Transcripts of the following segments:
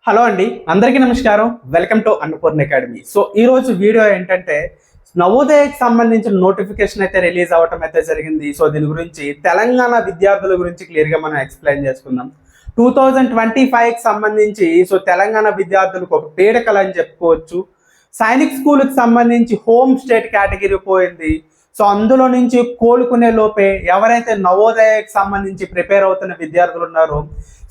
Hello అండి, అందరికీ నమస్కారం. Welcome to Annapurna academy. So ఈ రోజు వీడియో ఏంటంటే నవోదయకి సంబంధించిన నోటిఫికేషన్ అయితే రిలీజ్ అవ్వటం అయితే జరిగింది. సో దీని గురించి తెలంగాణ విద్యార్థుల గురించి క్లియర్గా మనం ఎక్స్ప్లెయిన్ చేసుకుందాం. 2025కి సంబంధించి సో తెలంగాణ విద్యార్థులకు ఒక పీడకలు అని చెప్పుకోవచ్చు. సైనిక్ స్కూల్కి సంబంధించి హోమ్ స్టేట్ కేటగిరీ పోయింది. సో అందులో నుంచి కోలుకునే లోపే ఎవరైతే నవోదయకి సంబంధించి ప్రిపేర్ అవుతున్న విద్యార్థులు ఉన్నారో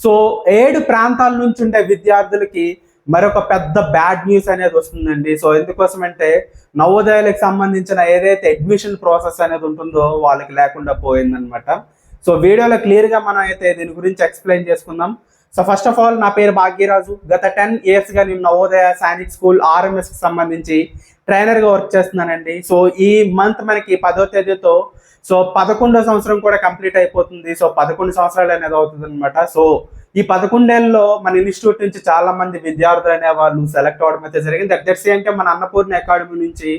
సో 7 ప్రాంతాల నుంచి ఉండే విద్యార్థులకి మరొక పెద్ద బ్యాడ్ న్యూస్ అనేది వస్తుందండి. సో ఎందుకోసం అంటే నవోదయాలకు సంబంధించిన ఏదైతే అడ్మిషన్ ప్రాసెస్ అనేది ఉంటుందో వాళ్ళకి లేకుండా పోయిందనమాట. సో వీడియోలో క్లియర్గా మనం అయితే దీని గురించి ఎక్స్ప్లెయిన్ చేసుకుందాం. సో ఫస్ట్ ఆఫ్ ఆల్ నా పేరు భాగ్యరాజు. గత 10 yearsగా నేను నవోదయ సైనిక్ స్కూల్ ఆర్ఎంఎస్కి సంబంధించి ట్రైనర్గా వర్క్ చేస్తున్నానండి. సో ఈ మంత్ మనకి 10వ తేదీతో సో 11వ సంవత్సరం కూడా కంప్లీట్ అయిపోతుంది. సో 11 సంవత్సరాలు అనేది అవుతుంది అనమాట. సో ఈ 11 ఏళ్ళలో మన ఇన్స్టిట్యూట్ నుంచి చాలా మంది విద్యార్థులు అనే వాళ్ళు సెలెక్ట్ అవడం అయితే జరిగింది. అట్ దట్ సేమ్ టైం మన అన్నపూర్ణ అకాడమీ నుంచి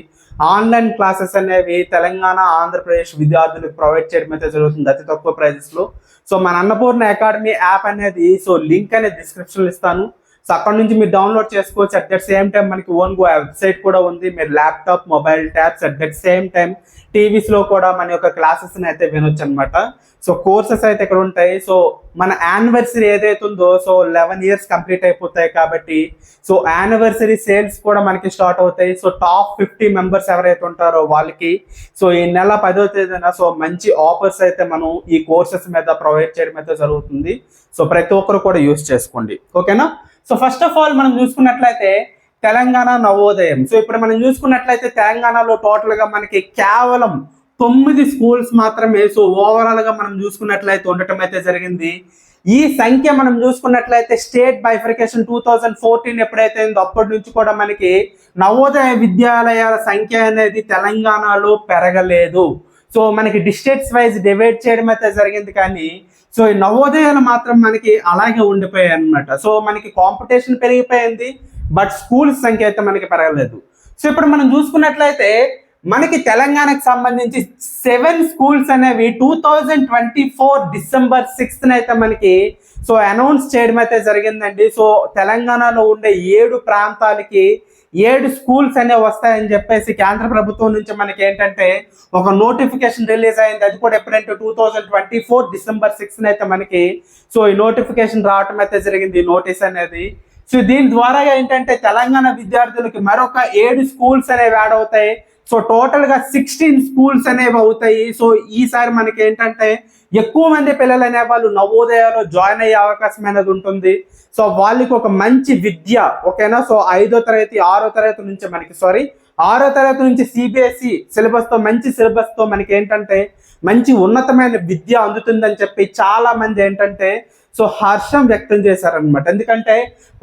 ఆన్లైన్ క్లాసెస్ అనేవి తెలంగాణ ఆంధ్రప్రదేశ్ విద్యార్థులకు ప్రొవైడ్ చేయడం అయితే జరుగుతుంది అతి తక్కువ ప్రైజెస్లో. సో మన అన్నపూర్ణ అకాడమీ యాప్ అనేది సో లింక్ అనేది డిస్క్రిప్షన్లో ఇస్తాను. సో అక్కడ నుంచి మీరు డౌన్లోడ్ చేసుకోవచ్చు. అట్ దట్ సేమ్ టైం మనకి వెబ్సైట్ కూడా ఉంది. మీరు laptop, mobile tabs, at that same time టీవీస్లో కూడా మన యొక్క క్లాసెస్ని అయితే వినొచ్చు అనమాట. సో కోర్సెస్ అయితే ఇక్కడ ఉంటాయి. సో మన యానివర్సరీ ఏదైతే ఉందో సో 11 years కంప్లీట్ అయిపోతాయి కాబట్టి సో యానివర్సరీ సేల్స్ కూడా మనకి స్టార్ట్ అవుతాయి. సో టాప్ 50 మెంబర్స్ ఎవరైతే ఉంటారో వాళ్ళకి సో ఈ నెల 10వ తేదీన సో మంచి ఆఫర్స్ అయితే మనం ఈ కోర్సెస్ మీద ప్రొవైడ్ చేయడం అయితే జరుగుతుంది. సో ప్రతి ఒక్కరు కూడా యూస్ చేసుకోండి, ఓకేనా. సో ఫస్ట్ ఆఫ్ ఆల్ మనం చూసుకున్నట్లయితే తెలంగాణ నవోదయం. సో ఇప్పుడు మనం చూసుకున్నట్లయితే తెలంగాణలో టోటల్గా మనకి కేవలం 9 స్కూల్స్ మాత్రమే సో ఓవరాల్గా మనం చూసుకున్నట్లయితే ఉండటం అయితే జరిగింది. ఈ సంఖ్య మనం చూసుకున్నట్లయితే స్టేట్ బైఫర్కేషన్ 2014 ఎప్పుడైతే అయిందో అప్పటి నుంచి కూడా మనకి నవోదయ విద్యాలయాల సంఖ్య అనేది తెలంగాణలో పెరగలేదు. సో మనకి డిస్ట్రిక్ట్స్ వైజ్ డివైడ్ చేయడం అయితే జరిగింది కానీ సో ఈ నవోదయాలు మాత్రం మనకి అలాగే ఉండిపోయాయి అనమాట. సో మనకి కాంపిటీషన్ పెరిగిపోయింది బట్ స్కూల్స్ సంఖ్య అయితే మనకి పెరగలేదు. సో ఇప్పుడు మనం చూసుకున్నట్లయితే మనకి తెలంగాణకు సంబంధించి 7 స్కూల్స్ అనేవి 2024 December 6th అయితే మనకి సో అనౌన్స్ చేయడం అయితే జరిగిందండి. సో తెలంగాణలో ఉండే 7 ప్రాంతాలకి 7 స్కూల్స్ అనేవి వస్తాయని చెప్పేసి కేంద్ర ప్రభుత్వం నుంచి మనకి ఏంటంటే ఒక నోటిఫికేషన్ రిలీజ్ అయింది. అది కూడా ఎప్పుడంటే 2024 December 6th అయితే మనకి సో ఈ నోటిఫికేషన్ రావటం అయితే జరిగింది, నోటీస్ అనేది. సో దీని ద్వారా ఏంటంటే తెలంగాణ విద్యార్థులకి మరొక 7 స్కూల్స్ అనేవి యాడ్ అవుతాయి. సో టోటల్గా 16 స్కూల్స్ అనేవి అవుతాయి. సో ఈసారి మనకి ఏంటంటే ఎక్కువ మంది పిల్లలు అనే వాళ్ళు నవోదయాలో జాయిన్ అయ్యే అవకాశం అనేది ఉంటుంది. సో వాళ్ళకి ఒక మంచి విద్య, ఓకేనా. సో 5వ తరగతి 6వ తరగతి నుంచి మనకి 6వ తరగతి నుంచి సిబిఎస్ఈ సిలబస్తో మంచి సిలబస్తో మనకి ఏంటంటే మంచి ఉన్నతమైన విద్య అందుతుందని చెప్పి చాలా మంది ఏంటంటే సో హర్షం వ్యక్తం చేశారనమాట. ఎందుకంటే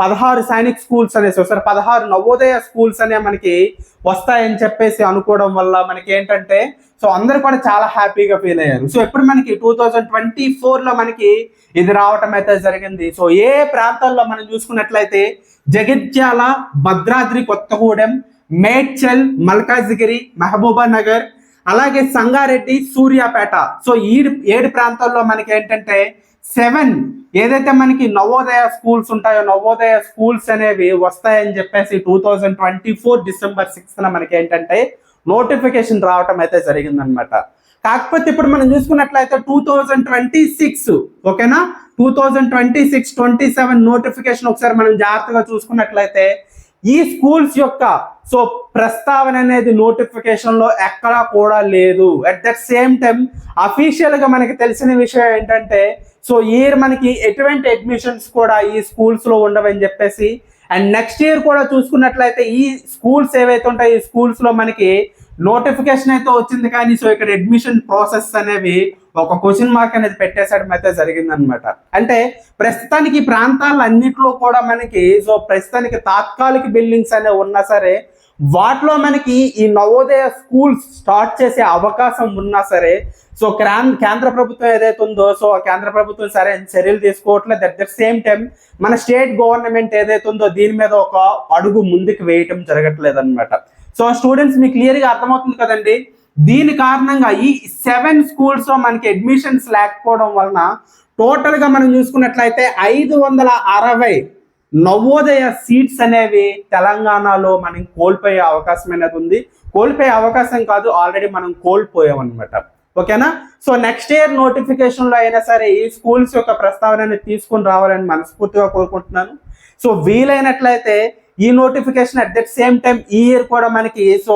16 సైనిక్ స్కూల్స్ అనే 16 నవోదయ స్కూల్స్ అనే మనకి వస్తాయని చెప్పేసి అనుకోవడం వల్ల మనకి ఏంటంటే సో అందరూ కూడా చాలా హ్యాపీగా ఫీల్ అయ్యారు. సో ఇప్పుడు మనకి 2024లో మనకి ఇది రావటం అయితే జరిగింది. సో ఏ ప్రాంతాల్లో మనం చూసుకున్నట్లయితే జగిత్యాల, భద్రాద్రి కొత్తగూడెం, మేడ్చల్, మల్కాజిగిరి, మహబూబా నగర్, అలాగే సంగారెడ్డి, సూర్యాపేట. సో ఈ 7 ప్రాంతాల్లో మనకి ఏంటంటే 7 ఏదైతే మనకి నవోదయ స్కూల్స్ ఉంటాయో నవోదయ స్కూల్స్ అనేవి వస్తాయని చెప్పేసి 2024 December 6th మనకి ఏంటంటే నోటిఫికేషన్ రావటం అయితే జరిగిందనమాట. కాకపోతే ఇప్పుడు మనం చూసుకున్నట్లయితే 2026, ఓకేనా, 2026-27 నోటిఫికేషన్ ఒకసారి మనం జాగ్రత్తగా చూసుకున్నట్లయితే ఈ స్కూల్స్ యొక్క సో ప్రస్తావన అనేది నోటిఫికేషన్ లో ఎక్కడా కూడా లేదు. At that same time official గా మనకి తెలిసిన విషయం ఏంటంటే సో ఇయర్ మనకి ఎటువంటి అడ్మిషన్స్ కూడా ఈ స్కూల్స్ లో ఉండవని చెప్పేసి, అండ్ నెక్స్ట్ ఇయర్ కూడా చూసుకున్నట్లయితే ఈ స్కూల్స్ ఏవైతే ఉంటాయో ఈ స్కూల్స్ లో మనకి నోటిఫికేషన్ అయితే వచ్చింది కానీ సో ఇక్కడ అడ్మిషన్ ప్రాసెస్ అనేవి ఒక క్వశ్చన్ మార్క్ అనేది పెట్టేసడం అయితే జరిగిందనమాట. అంటే ప్రస్తుతానికి ఈ ప్రాంతాలన్నింటిలో కూడా మనకి సో ప్రస్తుతానికి తాత్కాలిక బిల్డింగ్స్ అనేవి ఉన్నా సరే వాటిలో మనకి ఈ నవోదయ స్కూల్స్ స్టార్ట్ చేసే అవకాశం ఉన్నా సరే సో కేంద్ర ప్రభుత్వం ఏదైతే ఉందో సో కేంద్ర ప్రభుత్వం సరే చర్యలు తీసుకోవట్లేదు. అట్ ద సేమ్ టైం మన స్టేట్ గవర్నమెంట్ ఏదైతే ఉందో దీని మీద ఒక అడుగు ముందుకు వేయటం జరగట్లేదు అనమాట. సో స్టూడెంట్స్ మీకు క్లియర్గా అర్థమవుతుంది కదండి. దీని కారణంగా ఈ 7 స్కూల్స్ లో మనకి అడ్మిషన్స్ లేకపోవడం వలన టోటల్ గా మనం చూసుకున్నట్లయితే 560 నవోదయ సీట్స్ అనేవి తెలంగాణలో మనం కోల్పోయే అవకాశం అనేది ఉంది. కోల్పోయే అవకాశం కాదు, ఆల్రెడీ మనం కోల్పోయాం అనమాట. ఓకేనా? సో నెక్స్ట్ ఇయర్ నోటిఫికేషన్లో అయినా సరే ఈ స్కూల్స్ యొక్క ప్రస్తావనని తీసుకుని రావాలని మనస్ఫూర్తిగా కోరుకుంటున్నాను. సో వీలైనట్లయితే ఈ notification at that same time ఈ ఇయర్ కూడా మనకి సో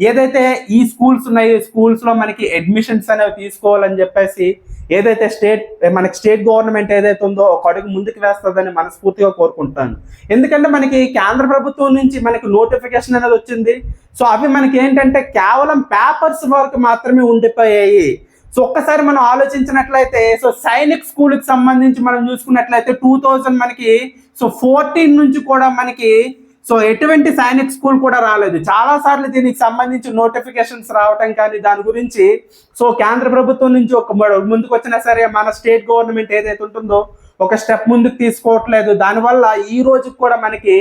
ఏదైతే ఈ స్కూల్స్ ఉన్నాయో స్కూల్స్లో మనకి అడ్మిషన్స్ అనేవి తీసుకోవాలని చెప్పేసి ఏదైతే మనకి స్టేట్ గవర్నమెంట్ ఏదైతే ఉందో ఒక అడుగు ముందుకు వేస్తుందని మనస్ఫూర్తిగా కోరుకుంటాను. ఎందుకంటే మనకి కేంద్ర ప్రభుత్వం నుంచి మనకి నోటిఫికేషన్ అనేది వచ్చింది. సో అవి మనకి ఏంటంటే కేవలం పేపర్స్ వరకు మాత్రమే ఉండిపోయాయి. సో ఒక్కసారి మనం ఆలోచించినట్లయితే సో సైనిక్ స్కూల్కి సంబంధించి మనం చూసుకున్నట్లయితే 2000 మనకి సో 14 నుంచి కూడా మనకి సో ఎటువంటి సైనిక్ స్కూల్ కూడా రాలేదు. చాలా సార్లు దీనికి సంబంధించి నోటిఫికేషన్స్ రావటం కానీ దాని గురించి సో కేంద్ర ప్రభుత్వం నుంచి ఒక ముందుకు వచ్చినా సరే మన స్టేట్ గవర్నమెంట్ ఏదైతే ఉంటుందో ఒక స్టెప్ ముందుకు తీసుకోవట్లేదు. దానివల్ల ఈ రోజు కూడా మనకి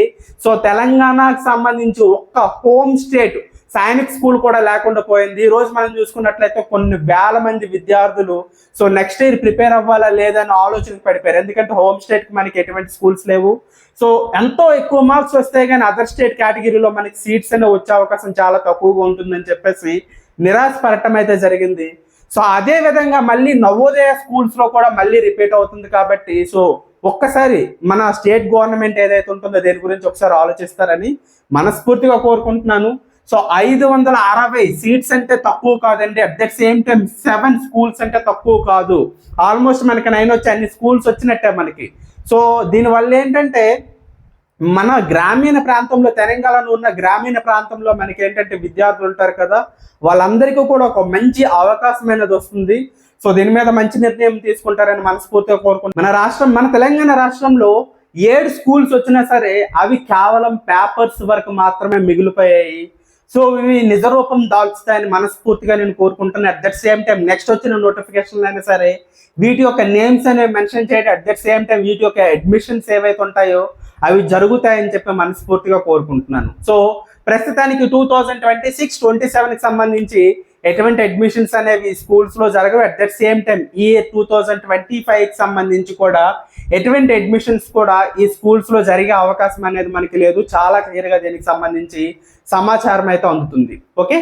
సో తెలంగాణకు సంబంధించి ఒక్క హోమ్ స్టేట్ సైనిక్ స్కూల్ కూడా లేకుండా పోయింది. ఈ రోజు మనం చూసుకున్నట్లయితే కొన్ని వేల మంది విద్యార్థులు సో నెక్స్ట్ ఇయర్ ప్రిపేర్ అవ్వాలా లేదని ఆలోచనకు పడిపోయారు. ఎందుకంటే హోమ్ స్టేట్కి మనకి ఎటువంటి స్కూల్స్ లేవు. సో ఎంతో ఎక్కువ మార్క్స్ వస్తే కానీ అదర్ స్టేట్ కేటగిరీలో మనకి సీట్స్ అనేవి వచ్చే అవకాశం చాలా తక్కువగా ఉంటుందని చెప్పేసి నిరాశపడటం అయితే జరిగింది. సో అదే విధంగా మళ్ళీ నవోదయ స్కూల్స్లో కూడా మళ్ళీ రిపీట్ అవుతుంది కాబట్టి సో ఒక్కసారి మన స్టేట్ గవర్నమెంట్ ఏదైతే ఉంటుందో దీని గురించి ఒకసారి ఆలోచిస్తారని మనస్ఫూర్తిగా కోరుకుంటున్నాను. సో 560 సీట్స్ అంటే తక్కువ కాదండి. At that same time 7 schools అంటే తక్కువ కాదు. ఆల్మోస్ట్ మనకి 9 వచ్చి అన్ని స్కూల్స్ వచ్చినట్టే మనకి. సో దీనివల్ల ఏంటంటే మన గ్రామీణ ప్రాంతంలో తెలంగాణలో ఉన్న గ్రామీణ ప్రాంతంలో మనకి ఏంటంటే విద్యార్థులు ఉంటారు కదా, వాళ్ళందరికీ కూడా ఒక మంచి అవకాశం అనేది వస్తుంది. సో దీని మీద మంచి నిర్ణయం తీసుకుంటారని మనస్ఫూర్తిగా కోరుకుంటున్నాను. మన తెలంగాణ రాష్ట్రంలో 7 స్కూల్స్ వచ్చినా సరే అవి కేవలం పేపర్స్ వరకు మాత్రమే మిగిలిపోయాయి. సో ఇవి నిజ రూపం దాల్చుతాయని మనస్ఫూర్తిగా నేను కోరుకుంటున్నాను. At that same time next వచ్చిన నోటిఫికేషన్లు అయినా సరే వీటి యొక్క నేమ్స్ అనేవి మెన్షన్ చేయడం, అట్ దట్ సేమ్ టైం వీటి యొక్క అడ్మిషన్స్ ఏవైతే ఉంటాయో అవి జరుగుతాయని చెప్పి మనస్ఫూర్తిగా కోరుకుంటున్నాను. సో ప్రస్తుతానికి 2026-27కి సంబంధించి ఎటువంటి అడ్మిషన్స్ అనేవి స్కూల్స్లో జరగవు. అట్ దట్ సేమ్ టైం ఈ 2025కి సంబంధించి కూడా ఎటువంటి అడ్మిషన్స్ కూడా ఈ స్కూల్స్లో జరిగే అవకాశం అనేది మనకి లేదు. చాలా క్లియర్గా దీనికి సంబంధించి సమాచారం అయితే అందుతుంది. ఓకే.